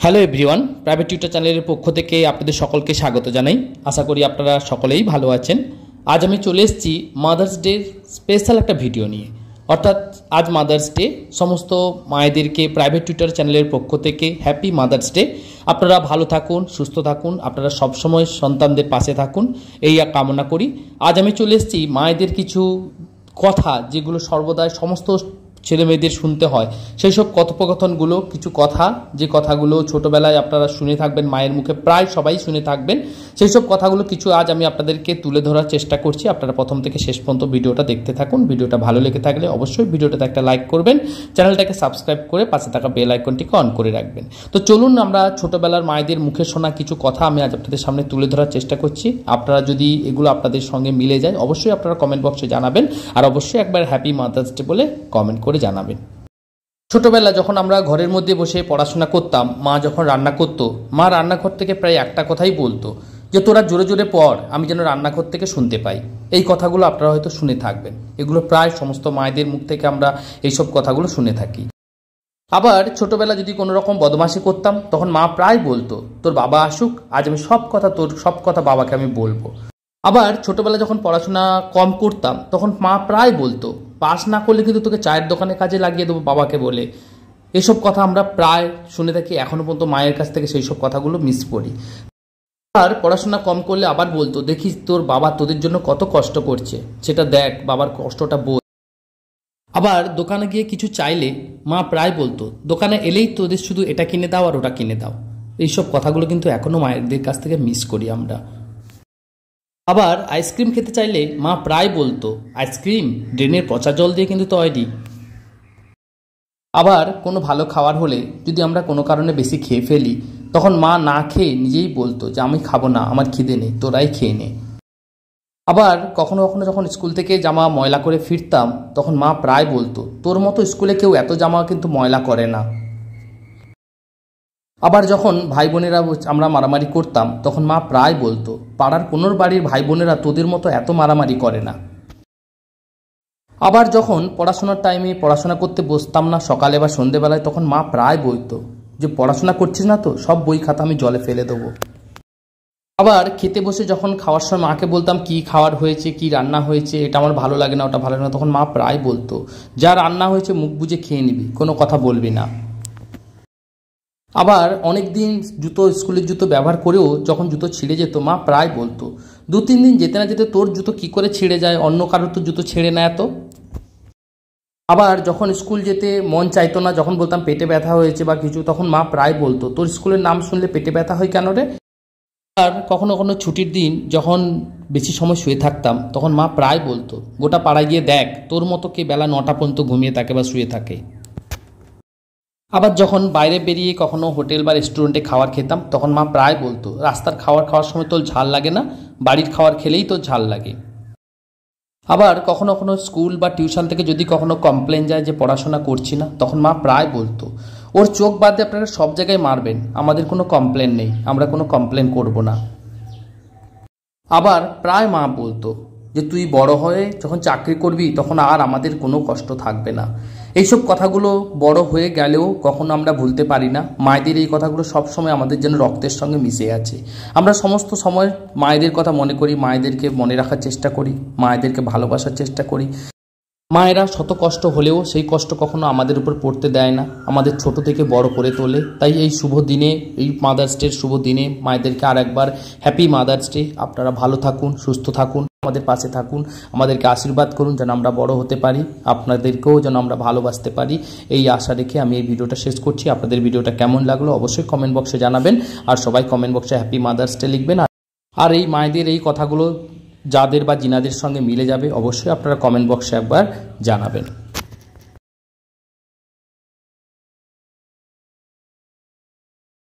Hello everyone, private tutor চ্যানেলের পক্ষ থেকে আপনাদের সকলকে স্বাগত জানাই। আশা করি আপনারা সকলেই ভালো আছেন। আজ আমি চলে এসেছি মাদার্স ডে স্পেশাল একটা ভিডিও নিয়ে। অর্থাৎ আজ মাদার্স ডে, সমস্ত মায়েদেরকে প্রাইভেট টিউটর চ্যানেলের পক্ষ থেকে হ্যাপি মাদার্স ডে। আপনারা ভালো থাকুন, সুস্থ থাকুন, আপনারা সবসময় সন্তানদের পাশে থাকুন, এই কামনা করি। আজ আমি চলে এসেছি মায়েদের কিছু কথা, যেগুলো সর্বদাই সমস্ত ছেলে মেয়েদের শুনতে হয়, সেই সব কথোপকথনগুলো, কিছু কথা, যে কথাগুলো ছোটোবেলায় আপনারা শুনে থাকবেন, মায়ের মুখে প্রায় সবাই শুনে থাকবেন, সেই সব কথাগুলো কিছু আজ আমি আপনাদেরকে তুলে ধরার চেষ্টা করছি। আপনারা প্রথম থেকে শেষ পর্যন্ত ভিডিওটা দেখতে থাকুন। ভিডিওটা ভালো লেগে থাকলে অবশ্যই ভিডিওটাতে একটা লাইক করবেন, চ্যানেলটাকে সাবস্ক্রাইব করে পাশে থাকা বেল আইকনটিকে অন করে রাখবেন। তো চলুন আমরা ছোটোবেলার মায়েদের মুখে শোনা কিছু কথা আমি আজ আপনাদের সামনে তুলে ধরার চেষ্টা করছি। আপনারা যদি এগুলো আপনাদের সঙ্গে মিলে যায় অবশ্যই আপনারা কমেন্ট বক্সে জানাবেন, আর অবশ্যই একবার হ্যাপি মাদার্স ডে বলে কমেন্ট করে জানাবেন। ছোটবেলা যখন আমরা ঘরের মধ্যে বসে পড়াশোনা করতাম, মা যখন রান্না করতো, মা রান্নাঘর থেকে প্রায় একটা কথাই বলতো যে তোরা জোরে জোরে পড়, আমি যেন রান্নাঘর থেকে শুনতে পাই। এই কথাগুলো আপনারা হয়তো শুনে থাকবেন, এগুলো প্রায় সমস্ত মায়েদের মুখ থেকে আমরা এইসব কথাগুলো শুনে থাকি। আবার ছোটবেলা যদি কোনো রকম বদমাশি করতাম, তখন মা প্রায় বলতো তোর বাবা আসুক, আজ আমি তোর সব কথা বাবাকে আমি বলবো। আবার ছোটবেলা যখন পড়াশোনা কম করতাম, তখন মা প্রায় বলতো পাস না করলে কিন্তু তোকে চায়ের দোকানে কাজে লাগিয়ে দেবো বাবাকে বলে। এসব কথা আমরা প্রায় শুনে থাকি, এখনো পর্যন্ত মায়ের কাছ থেকে সেই সব কথাগুলো মিস করি। আর পড়াশোনা কম করলে আবার বলতো দেখিস তোর বাবা তোদের জন্য কত কষ্ট করছে, সেটা দেখ, বাবার কষ্টটা বোঝ। আবার দোকানে গিয়ে কিছু চাইলে মা প্রায় বলতো দোকানে এলেই তোদের শুধু এটা কিনে দাও আর ওটা কিনে দাও। এইসব কথাগুলো কিন্তু এখনো মায়েদের কাছ থেকে মিস করি আমরা। আবার আইসক্রিম খেতে চাইলে মা প্রায় বলতো আইসক্রিম ড্রেনের পচা জল দিয়ে কিন্তু তৈরি। আবার কোনো ভালো খাবার হলে যদি আমরা কোনো কারণে বেশি খেয়ে ফেলি, তখন মা না খেয়ে নিজেই বলতো যে আমি খাবো না, আমার খিদে নেই, তোরাই খেয়ে নে। আবার কখনো কখনো যখন স্কুল থেকে জামা ময়লা করে ফিরতাম, তখন মা প্রায় বলতো তোর মতো স্কুলে কেউ এত জামা কিন্তু ময়লা করে না। আবার যখন ভাই বোনেরা আমরা মারামারি করতাম, তখন মা প্রায় বলতো পাড়ার কোনোর বাড়ির ভাই বোনেরা তোদের মতো এত মারামারি করে না। আবার যখন পড়াশোনার টাইমে পড়াশোনা করতে বসতাম না সকালে বা সন্ধেবেলায়, তখন মা প্রায় বলতো যে পড়াশোনা করছিস না তো, সব বই খাতা আমি জলে ফেলে দেবো। আবার খেতে বসে যখন খাওয়ার সময় মাকে বলতাম কি খাওয়ার হয়েছে, কি রান্না হয়েছে, এটা আমার ভালো লাগে না, ওটা ভালো লাগে না, তখন মা প্রায় বলতো যা রান্না হয়েছে মুখ বুজে খেয়ে নিবি, কোনো কথা বলবি না। আবার অনেক দিন স্কুলের জুতো ব্যবহার করেও যখন জুতো ছিঁড়ে যেত, মা প্রায় বলতো 2-3 দিন যেতে না যেতে তোর জুতো কি করে ছিঁড়ে যায়, অন্য কারোর তো জুতো ছেড়ে না এত। আবার যখন স্কুল যেতে মন চাইতো না, যখন বলতাম পেটে ব্যথা হয়েছে বা কিছু, তখন মা প্রায় বলতো তোর স্কুলের নাম শুনলে পেটে ব্যথা হয় কেন রে। আর কখনো কখনো ছুটির দিন যখন বেশি সময় শুয়ে থাকতাম, তখন মা প্রায় বলতো গোটা পাড়ায় গিয়ে দেখ তোর মতো কে বেলা 9টা পর্যন্ত ঘুমিয়ে থাকে বা শুয়ে থাকে। আবার যখন বাইরে বেরিয়ে কখনো হোটেল বা রেস্টুরেন্টে খাবার খেতাম, তখন মা প্রায় বলতো রাস্তার খাওয়ার সময় তোর ঝাল লাগে না, বাড়ির খাবার খেলেই তোর ঝাল লাগে। আবার কখনো কখনো স্কুল বা টিউশন থেকে যদি কখনো কমপ্লেন যায় যে পড়াশোনা করছি না, তখন মা প্রায় বলতো ওর চোখ বাদ দিয়ে আপনারা সব জায়গায় মারবেন, আমাদের কোনো কমপ্লেন নেই, আমরা কোনো কমপ্লেন করব না। আবার প্রায় মা বলতো যে তুই বড় হয়ে যখন চাকরি করবি তখন আর আমাদের কোনো কষ্ট থাকবে না। এইসব কথাগুলো বড় হয়ে গেলেও কখনো আমরা ভুলতে পারি না। মায়েদের এই কথাগুলো সবসময় আমাদের যেন রক্তের সঙ্গে মিশে আছে। আমরা সমস্ত সময় মায়েদের কথা মনে করি, মায়েদেরকে মনে রাখার চেষ্টা করি, মায়েদেরকে ভালোবাসার চেষ্টা করি। মায়েরা শত কষ্ট হলেও সেই কষ্ট কখনো আমাদের উপর পড়তে দেয় না, আমাদের ছোট থেকে বড় করে তোলে। তাই এই শুভ দিনে, এই মাদার্স ডের শুভ দিনে মায়েদেরকে আর একবার হ্যাপি মাদার্স ডে। আপনারা ভালো থাকুন, সুস্থ থাকুন, আমাদের পাশে থাকুন, আমাদেরকে আশীর্বাদ করুন যেন আমরা বড় হতে পারি, আপনাদেরকেও যেন আমরা ভালোবাসতে পারি। এই আশা রেখে আমি এই ভিডিওটা শেষ করছি। আপনাদের ভিডিওটা কেমন লাগলো অবশ্যই কমেন্ট বক্সে জানাবেন, আর সবাই কমেন্ট বক্সে হ্যাপি মাদার্স ডে লিখবেন। আর এই মায়েদের এই কথাগুলো যাদের বা জিনাদের সঙ্গে মিলে যাবে অবশ্যই আপনারা কমেন্ট বক্সে একবার জানাবেন।